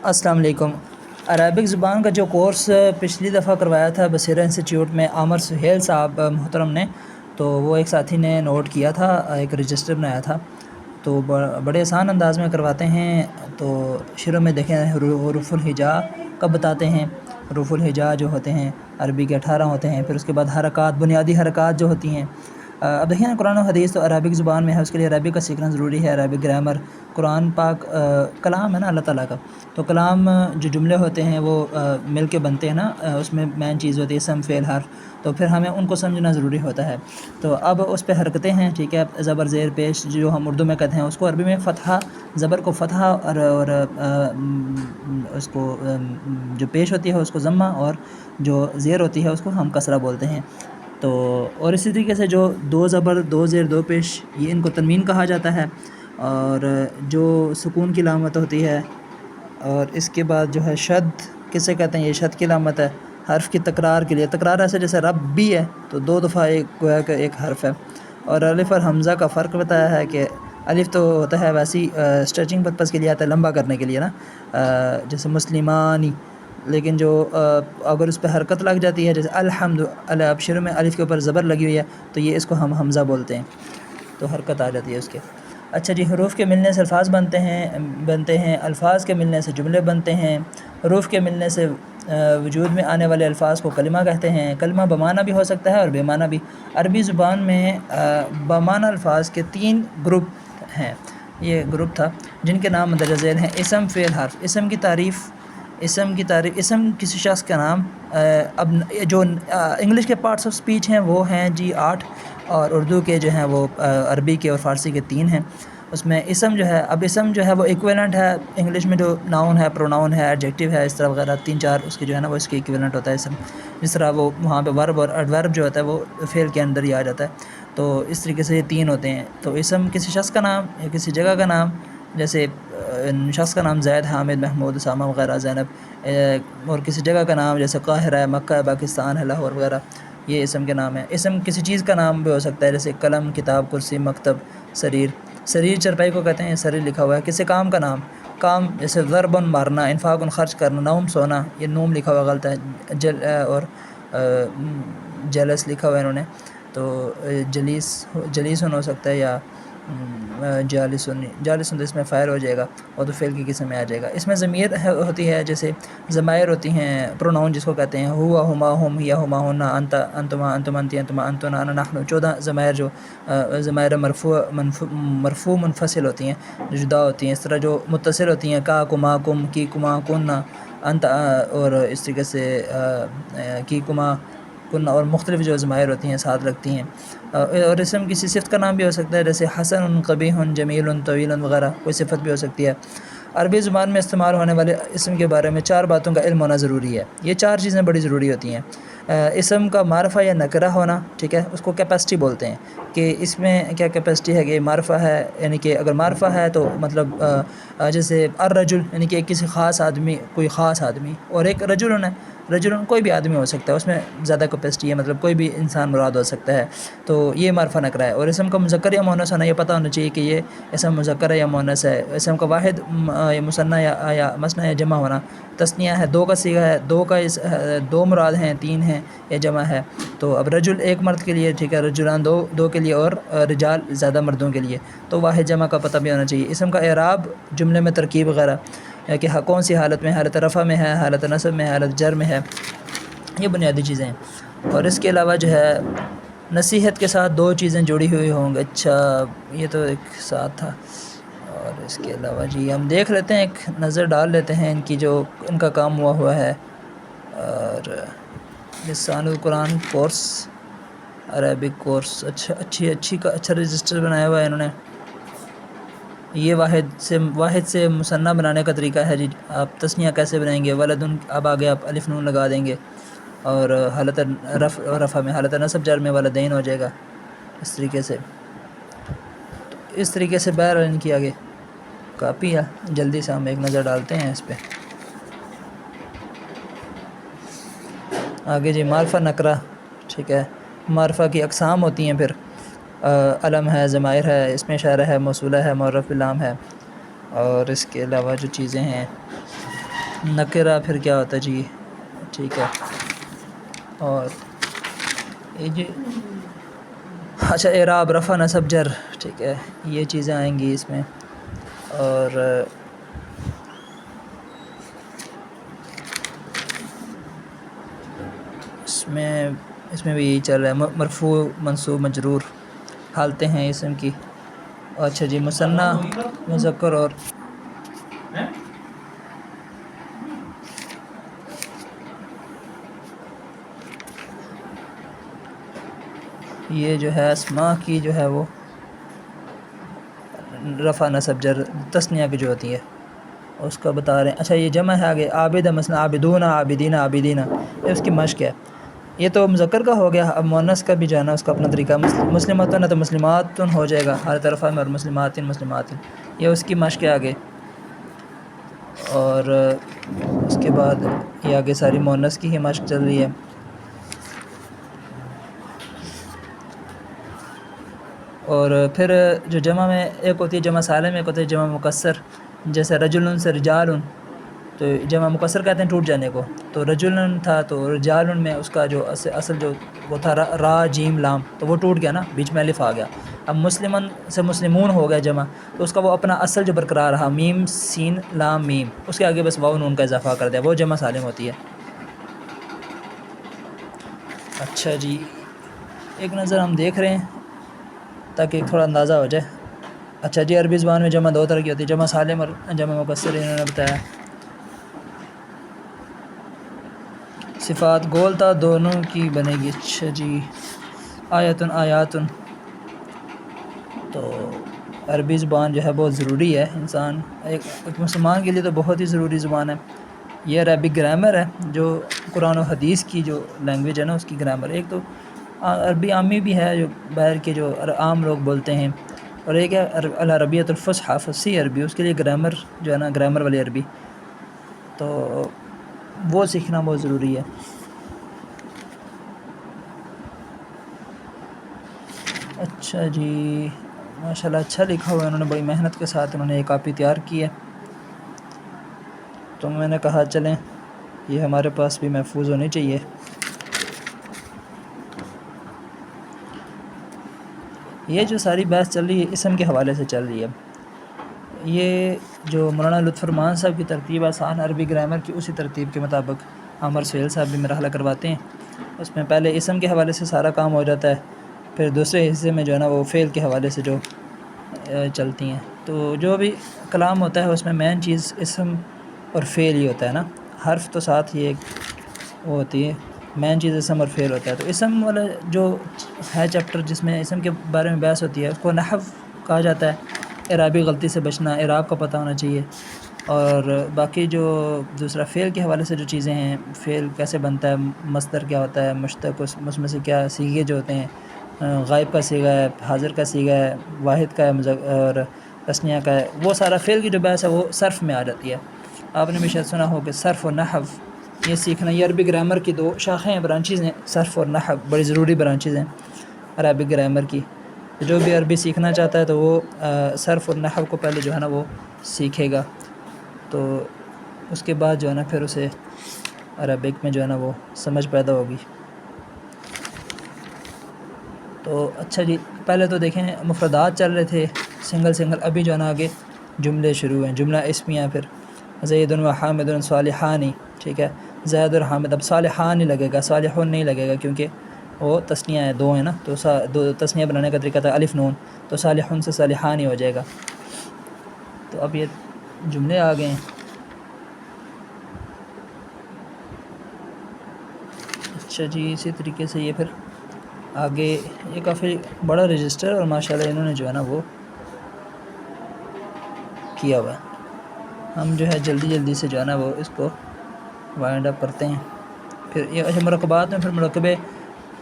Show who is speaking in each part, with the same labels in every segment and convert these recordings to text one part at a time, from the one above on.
Speaker 1: السلام علیکم۔ عربک زبان کا جو کورس پچھلی دفعہ کروایا تھا بصیرہ انسٹیٹیوٹ میں عامر سہیل صاحب محترم نے، تو وہ ایک ساتھی نے نوٹ کیا تھا، ایک رجسٹر بنایا تھا، تو بڑے آسان انداز میں کرواتے ہیں۔ تو شروع میں دیکھیں حروف الہجاء کب بتاتے ہیں۔ حروف الہجاء جو ہوتے ہیں عربی کے 18 ہوتے ہیں، پھر اس کے بعد حرکات، بنیادی حرکات جو ہوتی ہیں۔ اب دیکھیں نا، قرآن و حدیث تو عربک زبان میں ہے، اس کے لیے عربک کا سیکھنا ضروری ہے، عربک گرامر۔ قرآن پاک کلام ہے نا اللہ تعالیٰ کا، تو کلام جو جملے ہوتے ہیں وہ مل کے بنتے ہیں نا، اس میں مین چیز ہوتی ہے اسم، فعل، حرف، تو پھر ہمیں ان کو سمجھنا ضروری ہوتا ہے۔ تو اب اس پہ حرکتیں ہیں، ٹھیک ہے، زبر زیر پیش جو ہم اردو میں کہتے ہیں، اس کو عربی میں فتحہ، زبر کو فتحہ، اور اس کو جو پیش ہوتی ہے اس کو ضمہ، اور جو زیر ہوتی ہے اس کو ہم کسرہ بولتے ہیں۔ تو اور اسی طریقے سے جو دو زبر، دو زیر، دو پیش، یہ ان کو تنوین کہا جاتا ہے، اور جو سکون کی علامت ہوتی ہے، اور اس کے بعد جو ہے شد کسے کہتے ہیں، یہ شد کی علامت ہے حرف کی تکرار کے لیے۔ تکرار ایسے جیسے رب بھی ہے تو دو دفعہ ایک گویا کہ ایک حرف ہے۔ اور الف اور حمزہ کا فرق بتایا ہے کہ الف تو ہوتا ہے ویسی اسٹریچنگ پرپز کے لیے آتا ہے، لمبا کرنے کے لیے نا، جیسے مسلمانی، لیکن جو اگر اس پہ حرکت لگ جاتی ہے جیسے الحمد، اب شروع میں الف کے اوپر زبر لگی ہوئی ہے تو یہ اس کو ہم حمزہ بولتے ہیں، تو حرکت آ جاتی ہے اس کے۔ اچھا جی، حروف کے ملنے سے الفاظ بنتے ہیں، الفاظ کے ملنے سے جملے بنتے ہیں، حروف کے ملنے سے وجود میں آنے والے الفاظ کو کلمہ کہتے ہیں۔ کلمہ بمعنی بھی ہو سکتا ہے اور بے معنی بھی۔ عربی زبان میں بمعنی الفاظ کے 3 گروپ ہیں، یہ گروپ تھا جن کے نام مندرجہ ذیل ہیں: اسم، فعل، حرف۔ اسم کی تعریف، اسم کسی شخص کا نام۔ اب جو انگلش کے پارٹس آف سپیچ ہیں وہ ہیں جی 8، اور اردو کے جو ہیں وہ عربی کے اور فارسی کے 3 ہیں۔ اس میں اسم جو ہے، اب اسم جو ہے وہ ایکویلنٹ ہے انگلش میں، جو ناؤن ہے، پروناؤن ہے، ایڈجیکٹیو ہے، اس طرح وغیرہ 3-4 اس کے جو ہے نا وہ اس کے ایکویلنٹ ہوتا ہے اسم، جس طرح وہ وہاں پہ ورب اور ایڈورب جو ہوتا ہے وہ فعل کے اندر ہی آ جاتا ہے۔ تو اس طریقے سے یہ 3 ہوتے ہیں۔ تو اسم کسی شخص کا نام یا کسی جگہ کا نام، جیسے شخص کا نام زید، حامد، محمود، اسامہ وغیرہ، زینب، اور کسی جگہ کا نام جیسے قاہرہ ہے، مکہ ہے، پاکستان ہے، لاہور وغیرہ، یہ اسم کے نام ہے۔ اسم کسی چیز کا نام بھی ہو سکتا ہے، جیسے قلم، کتاب، کرسی، مکتب، سریر۔ سریر چرپائی کو کہتے ہیں، سریر لکھا ہوا ہے۔ کسی کام کا نام، کام جیسے ضرب مارنا، انفاق خرچ کرنا، نوم سونا، یہ نوم لکھا ہوا غلط ہے، اور جلس لکھا ہوا ہے انہوں نے، تو جلیسن ہو سکتا ہے، یا جالسن تو اس میں فاعل ہو جائے گا، اور تو فعل کی قسم میں آ جائے گا۔ اس میں ضمیر ہوتی ہے، جیسے ضمائر ہوتی ہیں، پروناؤن جس کو کہتے ہیں، ہوا، ہما، ہم، یا ہما، ہنا، انت، انتما، انتم، انتی، انتما، انتنا، انا، نحن، 14 ضمائر جو ضمائر مرفوع منفصل ہوتی ہیں، جو جدا ہوتی ہیں۔ اس طرح جو متصل ہوتی ہیں، کا، کما، کم، کی، کما، کننا، انت، اور اس طریقے سے کی، کما، کننا، اور مختلف جو ضمائر ہوتی ہیں ساتھ لگتی ہیں۔ اور اسم کسی صفت کا نام بھی ہو سکتا ہے، جیسے حسن، قبیح، جمیل، طویل وغیرہ، کوئی صفت بھی ہو سکتی ہے۔ عربی زبان میں استعمال ہونے والے اسم کے بارے میں 4 باتوں کا علم ہونا ضروری ہے۔ یہ 4 چیزیں بڑی ضروری ہوتی ہیں۔ اسم کا معرفہ یا نکرہ ہونا، ٹھیک ہے، اس کو کیپیسٹی بولتے ہیں، کہ اس میں کیا کیپیسٹی ہے، کہ معرفہ ہے، یعنی کہ اگر معرفہ ہے تو مطلب جیسے الرجل، یعنی کہ کسی خاص آدمی، کوئی خاص آدمی، اور ایک رجل ہے، رجل کوئی بھی آدمی ہو سکتا ہے، اس میں زیادہ کیپیسٹی ہے، مطلب کوئی بھی انسان مراد ہو سکتا ہے، تو یہ معرفہ نکرہ ہے۔ اور اسم کا مذکر یا مؤنث ہونا، یہ پتہ ہونا چاہیے کہ یہ اسم مذکر ہے یا مؤنث ہے۔ اسم کا واحد یا مثنیٰ یا مثنیٰ یا جمع ہونا، تثنیہ ہے، 2 کا صیغہ ہے، 2 مراد ہیں، 3 ہیں، یا جمع ہے۔ تو اب رجل ایک مرد کے لیے، ٹھیک ہے، رجلان 2 کے لیے، اور رجال زیادہ مردوں کے لیے، تو واحد جمع کا پتہ بھی ہونا چاہیے۔ اسم کا اعراب، جملے میں ترکیب وغیرہ، کہ کون سی حالت میں، حالت رفع میں ہے، حالت نصب میں ہے، حالت جر میں ہے، یہ بنیادی چیزیں ہیں۔ اور اس کے علاوہ جو ہے نصیحت کے ساتھ 2 چیزیں جڑی ہوئی ہوں گے۔ اچھا، یہ تو ایک ساتھ تھا۔ اور اس کے علاوہ جی ہم دیکھ لیتے ہیں، ایک نظر ڈال لیتے ہیں ان کی جو ان کا کام ہوا ہے۔ اور لسان القرآن کورس، عربک کورس، اچھا رجسٹر بنایا ہوا ہے انہوں نے۔ یہ واحد سے مثنیٰ بنانے کا طریقہ ہے جی۔ آپ تثنیہ کیسے بنائیں گے؟ ولدن، اب آگے آپ الف نون لگا دیں گے، اور حالت رفع میں، حالت نصب جر میں والدین ہو جائے گا، اس طریقے سے۔ اس طریقے سے بہرحال ان کی آگے کاپی ہے، جلدی سے ہم ایک نظر ڈالتے ہیں اس پہ۔ آگے جی معرفہ نکرہ، ٹھیک ہے، معرفہ کی اقسام ہوتی ہیں، پھر علم ہے، ضمائر ہے، اسم اشارہ ہے، موصولہ ہے، معرف باللام ہے، اور اس کے علاوہ جو چیزیں ہیں نکرہ پھر کیا ہوتا ہے جی؟ ٹھیک ہے، اور یہ جی اچھا اعراب، رفع، نصب، جر، ٹھیک ہے، یہ چیزیں آئیں گی اس میں. اور اس میں بھی یہی چل رہا ہے، مرفوع، منصوب، مجرور حالتیں ہیں اسم کی. اچھا جی، مثنیٰ، مذکر، اور یہ جو ہے اسماء کی جو ہے وہ رفع، نصب، جر تثنیہ کی جو ہوتی ہے اس کا بتا رہے ہیں. اچھا یہ جمع ہے آگے، عابد ہے، مثلا عابدون، عابدین، عابدین، یہ اس کی مشق ہے. یہ تو مذکر کا ہو گیا. اب مؤنث کا بھی جو ہے نا اس کا اپنا طریقہ، مسلماتن ہے تو مسلماتن ہو جائے گا ہر طرف میں، اور مسلماتن، مسلماتن، یہ اس کی مشق ہے آگے. اور اس کے بعد یہ آگے ساری مؤنث کی ہی مشق چل رہی ہے. اور پھر جو جمع میں ایک ہوتی ہے جمع سالم، ایک ہوتی ہے جمع مکسر. جیسے رجل سے رجال، تو جمع مکسر کہتے ہیں ٹوٹ جانے کو. تو رجل تھا تو رجال میں اس کا جو اصل جو وہ تھا را جیم لام، تو وہ ٹوٹ گیا نا، بیچ میں الف آ گیا. اب مسلمن سے مسلمون ہو گیا جمع، تو اس کا وہ اپنا اصل جو برقرار رہا، میم سین لام میم، اس کے آگے بس واو نون کا اضافہ کر دیا، وہ جمع سالم ہوتی ہے. اچھا جی، ایک نظر ہم دیکھ رہے ہیں تاکہ تھوڑا اندازہ ہو جائے. اچھا جی، عربی زبان میں جمع دو طرح کی ہوتی ہے، جمع سالم اور جمع مکسر، انہوں نے بتایا. صفات گول تا دونوں کی بنے گی. اچھا جی، آیتن، آیاتن، تو عربی زبان جو ہے بہت ضروری ہے. انسان ایک مسلمان کے لیے تو بہت ہی ضروری زبان ہے. یہ عربک گرامر ہے جو قرآن و حدیث کی جو لینگویج ہے نا اس کی گرامر. ایک تو عربی عامی بھی ہے جو باہر کے جو عام لوگ بولتے ہیں، اور ایک ہے العربیۃ الفصحی، فصیح عربی، اس کے لیے گرامر جو ہے نا، گرامر والی عربی، تو وہ سیکھنا بہت ضروری ہے. اچھا جی، ماشاء اللہ اچھا لکھا ہوا ہے انہوں نے، بڑی محنت کے ساتھ انہوں نے ایک کاپی تیار کی ہے. تو میں نے کہا چلیں یہ ہمارے پاس بھی محفوظ ہونی چاہیے. یہ جو ساری بحث چل رہی ہے اسم کے حوالے سے چل رہی ہے. یہ جو مولانا لطف الرحمان صاحب کی ترتیب آسان عربی گرامر کی، اسی ترتیب کے مطابق عامر سہیل صاحب بھی مرحلہ کرواتے ہیں. اس میں پہلے اسم کے حوالے سے سارا کام ہو جاتا ہے، پھر دوسرے حصے میں جو ہے نا وہ فعل کے حوالے سے جو چلتی ہیں. تو جو بھی کلام ہوتا ہے اس میں مین چیز اسم اور فعل ہی ہوتا ہے نا، حرف تو ساتھ ہی ایک وہ ہوتی ہے، مین چیز اسم اور فعل ہوتا ہے. تو اسم والا جو ہے چیپٹر جس میں اسم کے بارے میں بحث ہوتی ہے اس کو نحو کہا جاتا ہے. اعرابی غلطی سے بچنا، اعراب کا پتہ ہونا چاہیے. اور باقی جو دوسرا فعل کے حوالے سے جو چیزیں ہیں، فعل کیسے بنتا ہے، مصدر کیا ہوتا ہے، مشتق، اس میں سے کیا صیغے جو ہوتے ہیں، غائب کا صیغہ ہے، حاضر کا صیغہ ہے، واحد کا ہے، اور تثنیہ کا ہے، وہ سارا فعل کی جو بحث ہے وہ صرف میں آ جاتی ہے. آپ نے بھی شاید سنا ہو کہ صرف اور نحو یہ سیکھنا، یہ عربی گرامر کی دو شاخیں ہیں، برانچیز ہیں، صرف اور نحو بڑی ضروری برانچیز ہیں عربی گرامر کی. جو بھی عربی سیکھنا چاہتا ہے تو وہ صرف اور نحو کو پہلے جو ہے نا وہ سیکھے گا، تو اس کے بعد جو ہے نا پھر اسے عربک میں جو ہے نا وہ سمجھ پیدا ہوگی. تو اچھا جی، پہلے تو دیکھیں مفردات چل رہے تھے سنگل سنگل، ابھی جو ہے نا آگے جملے شروع ہیں، جملہ اسمیہ. پھر زید و حامد صالحانی، ٹھیک ہے، زید اور حامد. اب صالحان نہیں لگے گا، صالحون نہیں لگے گا، کیونکہ وہ تثنیہ ہے، دو ہیں نا، تو دو تثنیہ بنانے کا طریقہ تھا الف نون، تو صالحون سے صالحان ہی ہو جائے گا. تو اب یہ جملے آ گئے ہیں. اچھا جی، اسی طریقے سے یہ پھر آگے یہ کافی بڑا رجسٹر، اور ماشاءاللہ انہوں نے جو ہے نا وہ کیا ہوا ہے. ہم جو ہے جلدی جلدی سے جو ہے نا وہ اس کو وائنڈ اپ کرتے ہیں. پھر یہ اچھا مرکبات میں پھر مرکب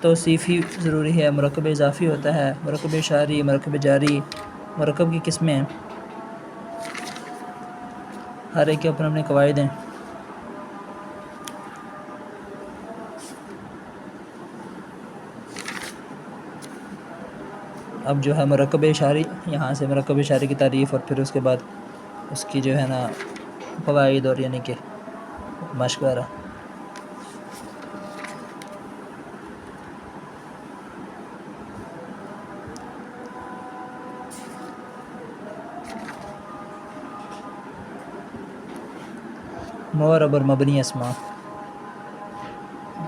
Speaker 1: توصیفی ضروری ہے، مرکب اضافی ہوتا ہے، مرکب اشاری، مرکب جاری، مرکب کی قسمیں ہیں، ہر ایک کے اپنے اپنے قواعد ہیں. اب جو ہے مرکب اشاری، یہاں سے مرکب اشاری کی تعریف، اور پھر اس کے بعد اس کی جو ہے نا قواعد، اور یعنی کہ مشورہ مورب اور مبنی اسما.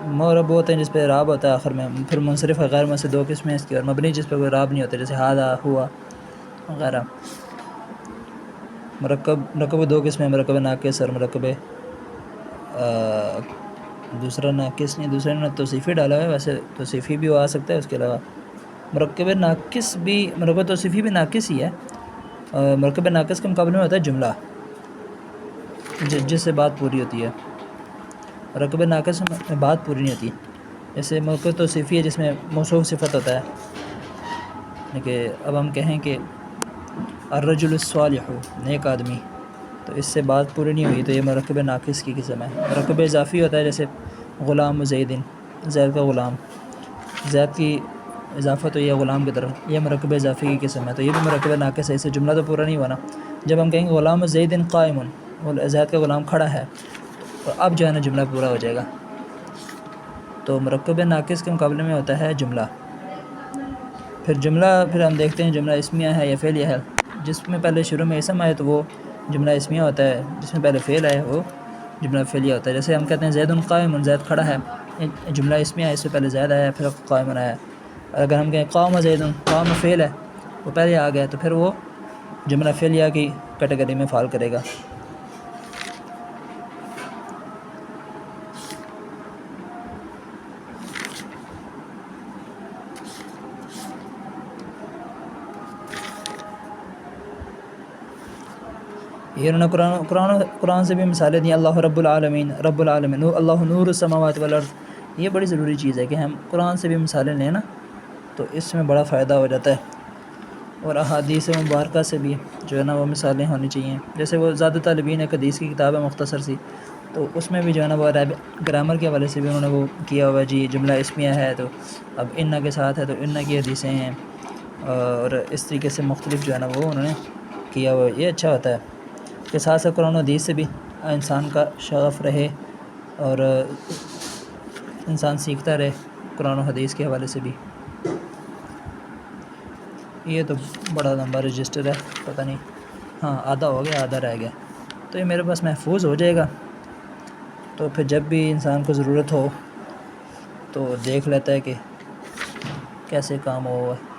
Speaker 1: مورب وہ ہوتے ہیں جس پہ راب ہوتا ہے آخر میں، پھر منصرف ہے غیر سے دو قسمیں اس کی، اور مبنی جس پہ کوئی راب نہیں ہوتا، جیسے ہادہ، ہوا وغیرہ. مرکب دو قسمیں، مرکب ناقص اور مرکب دوسرا ناقص نہیں، دوسرے نے توصیفی ڈالا ہے، ویسے توصیفی بھی آ سکتا ہے اس کے علاوہ. مرکب ناقص بھی، مرکب توصیفی بھی ناقص ہی ہے. مرکب ناقص کے مقابلے میں ہوتا ہے جملہ جس سے بات پوری ہوتی ہے. مرکب ناقص میں بات پوری نہیں ہوتی. جیسے مرکب توصیفی ہے جس میں موصوف صفت ہوتا ہے کہ اب ہم کہیں کہ الرجل الصالح، نیک آدمی، تو اس سے بات پوری نہیں ہوئی، تو یہ مرکب ناقص کی قسم ہے. مرکب اضافی ہوتا ہے جیسے غلام زیدن، زید کا غلام، زید کی اضافت ہوئی ہے غلام کی طرف، یہ مرکب اضافی کی قسم ہے، تو یہ بھی مرکب ناقص ہے. اس سے جملہ تو پورا نہیں ہوا نا. جب ہم کہیں گے غلام زیدن قائم، زید کا غلام کھڑا ہے، تو اب جو ہے نا جملہ پورا ہو جائے گا. تو مرکب ناقص کے مقابلے میں ہوتا ہے جملہ. پھر ہم دیکھتے ہیں جملہ اسمیہ ہے یا فعلیہ ہے. جس میں پہلے شروع میں اسم آئے تو وہ جملہ اسمیہ ہوتا ہے، جس میں پہلے فعل آئے وہ جملہ فعلیہ ہوتا ہے. جیسے ہم کہتے ہیں زید قائم، زید کھڑا ہے، جملہ اسمیہ ہے، اس سے پہلے زید آیا پھر قائم آیا. اگر ہم کہیں قام زید، قام فعل ہے وہ پہلے آ گیا، تو پھر وہ جملہ فعلیہ کی کیٹیگری میں فال کرے گا. یہ انہوں نے قرآن سے بھی مثالیں دیں. اللہ رب العالمین، رب العالمین، اللہ نور السماوات والارض. یہ بڑی ضروری چیز ہے کہ ہم قرآن سے بھی مثالیں لیں نا، تو اس میں بڑا فائدہ ہو جاتا ہے. اور احادیث مبارکہ سے بھی جو ہے نا وہ مثالیں ہونی چاہیے. جیسے وہ زاد طالبین ایک حدیث کی کتاب ہے مختصر سی، تو اس میں بھی جو ہے نا وہ گرامر کے حوالے سے بھی انہوں نے وہ کیا ہوا جی جملہ اسمیہ ہے تو اب انّا کے ساتھ ہے تو انّا کی حدیثیں ہیں، اور اس طریقے سے مختلف جو ہے نا وہ انہوں نے کیا ہوا. یہ اچھا ہوتا ہے کہ ساتھ ساتھ قرآن و حدیث سے بھی انسان کا شغف رہے اور انسان سیکھتا رہے قرآن و حدیث کے حوالے سے بھی. یہ تو بڑا لمبا رجسٹر ہے، پتہ نہیں، ہاں آدھا ہو گیا، آدھا رہ گیا، تو یہ میرے پاس محفوظ ہو جائے گا. تو پھر جب بھی انسان کو ضرورت ہو تو دیکھ لیتا ہے کہ کیسے کام ہوا ہے.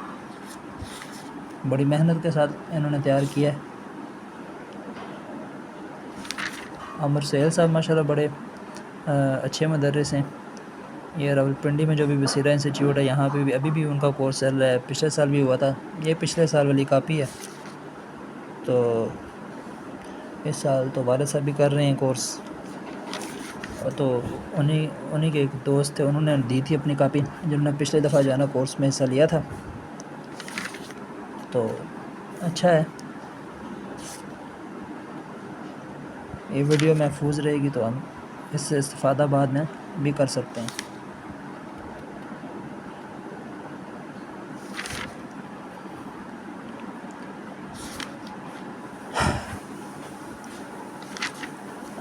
Speaker 1: بڑی محنت کے ساتھ انہوں نے تیار کیا ہے. عمر سہیل صاحب ماشاءاللہ بڑے اچھے مدرس ہیں. یہ راولپنڈی میں جو بھی بصیرہ انسٹیٹیوٹ ہے یہاں پہ بھی ابھی بھی ان کا کورس چل رہا ہے. پچھلے سال بھی ہوا تھا، یہ پچھلے سال والی کاپی ہے. تو اس سال تو والد صاحب بھی کر رہے ہیں کورس، تو انہی کے ایک دوست تھے، انہوں نے دی تھی اپنی کاپی جنہوں نے پچھلے دفعہ جو ہے نا کورس میں حصہ لیا تھا. تو اچھا ہے، یہ ویڈیو محفوظ رہے گی تو ہم اس سے استفادہ بعد میں بھی کر سکتے ہیں.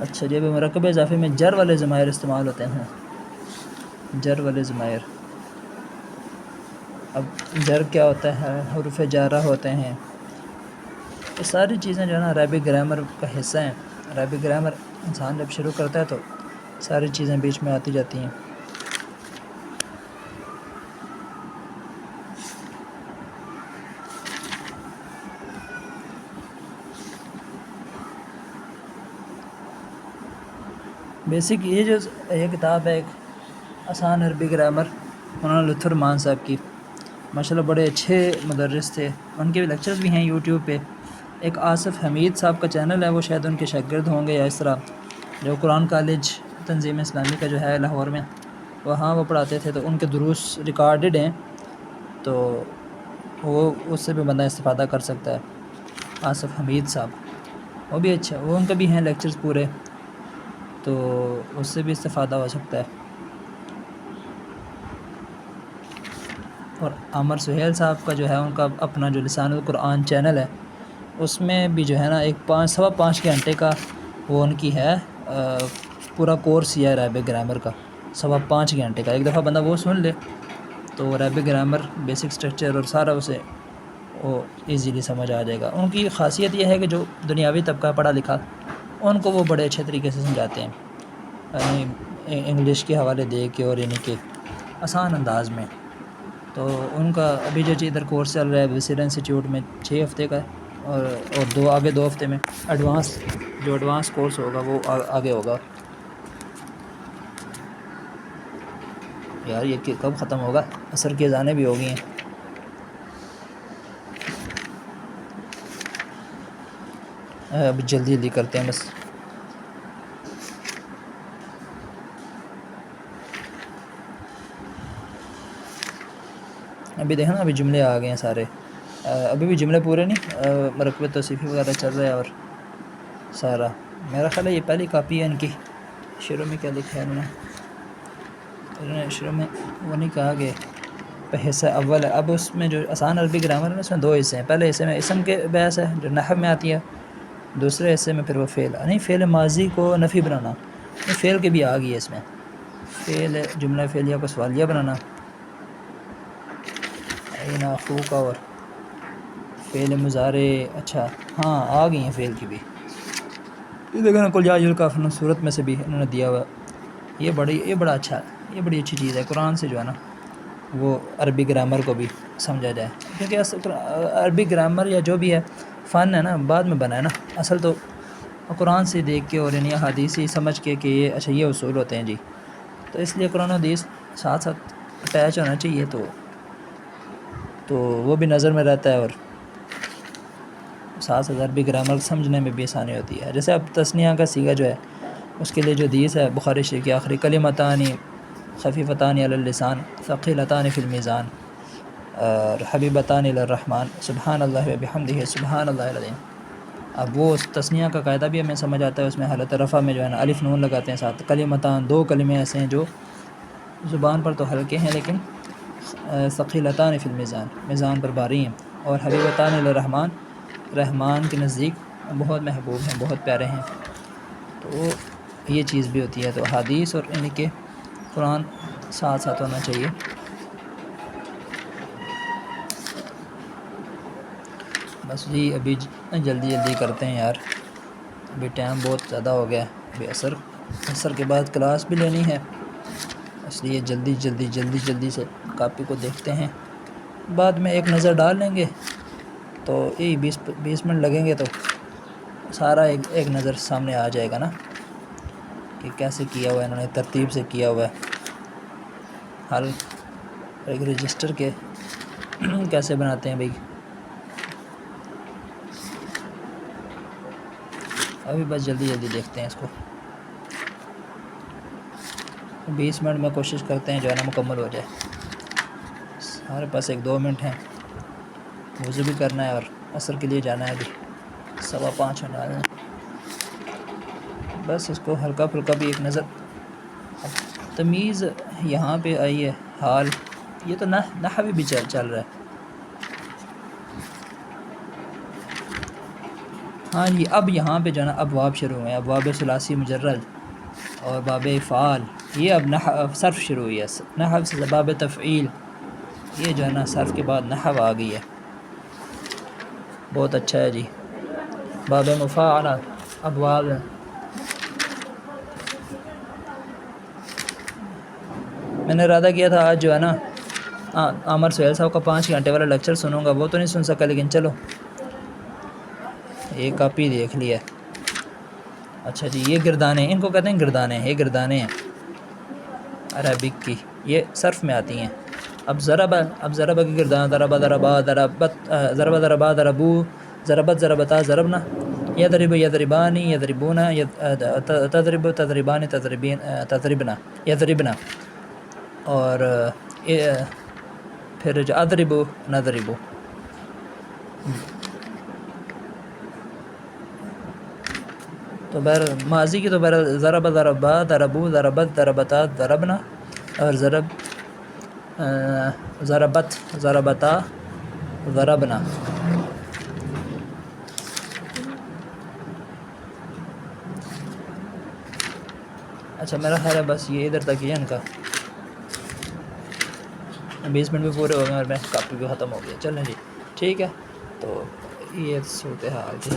Speaker 1: اچھا جی، مرکب اضافی میں جر والے ضمائر استعمال ہوتے ہیں. جر والے ضمائر، اب جر کیا ہوتا ہے؟ حروف جارہ ہوتے ہیں. یہ ساری چیزیں جو ہے نا عربک گرامر کا حصہ ہیں. عربک گرامر انسان جب شروع کرتا ہے تو ساری چیزیں بیچ میں آتی جاتی ہیں. بیسک یہ کتاب ہے ایک آسان عربی گرامر، مولانا لطف الرحمان صاحب کی. ماشاءاللہ بڑے اچھے مدرس تھے. ان کے لیکچرز بھی ہیں یوٹیوب پہ. ایک آصف حمید صاحب کا چینل ہے، وہ شاید ان کے شاگرد ہوں گے یا اس طرح، جو قرآن کالج تنظیم اسلامی کا جو ہے لاہور میں، وہاں وہ پڑھاتے تھے. تو ان کے دروس ریکارڈڈ ہیں، تو وہ اس سے بھی بندہ استفادہ کر سکتا ہے. آصف حمید صاحب وہ بھی اچھا، وہ ان کا بھی ہیں لیکچرز پورے، تو اس سے بھی استفادہ ہو سکتا ہے. اور عامر سہیل صاحب کا جو ہے ان کا اپنا جو لسان القرآن چینل ہے، اس میں بھی جو ہے نا ایک 5 سوا 5 گھنٹے کا وہ ان کی ہے پورا کورس یہ ہے عربک گرامر کا 5.25 گھنٹے کا. ایک دفعہ بندہ وہ سن لے تو عربک گرامر بیسک اسٹرکچر اور سارا اسے وہ ایزیلی سمجھ آ جائے گا. ان کی خاصیت یہ ہے کہ جو دنیاوی طبقہ پڑھا لکھا ان کو وہ بڑے اچھے طریقے سے سمجھاتے ہیں, یعنی انگلش کے حوالے دے کے اور یعنی کہ آسان انداز میں. تو ان کا ابھی جو ادھر کورس چل رہا ہے وسیرا انسٹیٹیوٹ میں 6 ہفتے کا ہے, اور آگے 2 ہفتے میں ایڈوانس کورس ہوگا وہ آگے ہوگا. یار یہ کب ختم ہوگا؟ عصر کی اذانیں بھی ہو گئی ہیں. اب جلدی کرتے ہیں بس. ابھی دیکھنا ابھی جملے آ گئے ہیں سارے, ابھی بھی جملے پورے نہیں, مرکب توصیفی وغیرہ چل رہا ہے اور سارا. میرا خیال ہے یہ پہلی کاپی ہے ان کی. شروع میں کیا لکھا ہے انہوں نے شروع میں وہ نہیں کہا کہ حصہ اول ہے. اب اس میں جو آسان عربی گرامر ہے اس میں 2 حصے ہیں. پہلے حصے میں اسم کے بحث ہے جو نحو میں آتی ہے, دوسرے حصے میں پھر وہ فعل ماضی کو نفی بنانا. یہ فعل کے بھی آ گئی ہے اس میں, فعل جملہ فعلیہ کو سوالیہ بنانا اخو کا, اور فعل مضارع. اچھا ہاں آ گئی ہیں فعل کی بھی. یہ دیکھنا کل جا الکافرون صورت میں سے بھی انہوں نے دیا ہوا. یہ بڑا اچھا ہے, یہ بڑی اچھی چیز ہے قرآن سے جو ہے نا وہ عربی گرامر کو بھی سمجھا جائے. کیونکہ عربی گرامر یا جو بھی ہے فن ہے نا بعد میں بنا ہے نا, اصل تو قرآن سے دیکھ کے اور یعنی احادیث سے سمجھ کے کہ یہ اچھا یہ اصول ہوتے ہیں جی. تو اس لیے قرآن و حدیث ساتھ ساتھ اٹیچ ہونا چاہیے, تو وہ بھی نظر میں رہتا ہے اور ساتھ ساتھ عربی گرامر سمجھنے میں بھی آسانی ہوتی ہے. جیسے اب تثنیہ کا صیغہ جو ہے اس کے لیے جو حدیث ہے بخاری شریف کی آخری کلمتان خفیفتان علی اللسان ثقیلتان فی المیزان اور حبیبتان الی الرحمن سبحان اللہ و بحمدہ سبحان اللہ العظیم. اب وہ تثنیہ کا قاعدہ بھی ہمیں سمجھ آتا ہے. اس میں حالت رفع میں جو ہے نا الف نون لگاتے ہیں ساتھ. کلمتان 2 کلمے ایسے ہیں جو زبان پر تو ہلکے ہیں لیکن ثقیلتان فی المیزان میزان پر بھاری ہیں. اور حبیبتان الی الرحمن رحمان کے نزدیک بہت محبوب ہیں, بہت پیارے ہیں. تو یہ چیز بھی ہوتی ہے. تو حدیث اور ان کے قرآن ساتھ ساتھ ہونا چاہیے. بس جی ابھی جلدی کرتے ہیں یار, ابھی ٹائم بہت زیادہ ہو گیا ہے. ابھی عصر کے بعد کلاس بھی لینی ہے, اس لیے جلدی سے کاپی کو دیکھتے ہیں. بعد میں ایک نظر ڈال لیں گے تو یہی 20 منٹ لگیں گے تو سارا ایک نظر سامنے آ جائے گا نا کہ کیسے کیا ہوا ہے انہوں نے, ترتیب سے کیا ہوا ہے. ہر ایک رجسٹر کے کیسے بناتے ہیں بھائی. ابھی بس جلدی دیکھتے ہیں اس کو. 20 منٹ میں کوشش کرتے ہیں جو ہے نا مکمل ہو جائے. ہمارے پاس 1-2 منٹ ہیں, وضو بھی کرنا ہے اور عصر کے لیے جانا ہے. ابھی 5:15 ہونے والے ہیں. بس اس کو ہلکا پھلکا بھی ایک نظر. تمیز یہاں پہ آئی ہے, حال یہ تو نحوی بھی چل رہا ہے. ہاں جی اب یہاں پہ جو ہے نا ابواب شروع ہوئے ہیں. ابواب ثلاثی مجرد اور باب افعال, یہ اب صرف شروع ہوئی ہے. نحو سے باب تفعیل, یہ جو ہے نا صرف کے بعد نحو آ گئی ہے. بہت اچھا ہے جی. باب مفاعلہ ابواب. میں نے ارادہ کیا تھا آج جو ہے نا عامر سہیل صاحب کا 5 گھنٹے والا لیکچر سنوں گا, وہ تو نہیں سن سکا, لیکن چلو یہ کاپی دیکھ لیا. اچھا جی یہ گردانے, ان کو کہتے ہیں گردانے. یہ گردانے ہیں عربک کی, یہ صرف میں آتی ہیں. اب ضرب کی گردان ضربا ضربو ضربتا ضربنا یضرب یضربانی یضربونا تضرب تضربان تضربنا یضربنا, اور پھر جو اضرب نضرب. تو ماضی کی تو ضرب ضربا ضربو ضربت ضربتا ضربنا, اور ضربت ضربتا ضربنا. اچھا میرا خیال ہے بس یہ ادھر تک ہی ہے ان کا. 20 منٹ بھی پورے ہو گئے اور میں کاپی بھی ختم ہو گیا. چلیں جی ٹھیک ہے. تو یہ صورت حال تھی.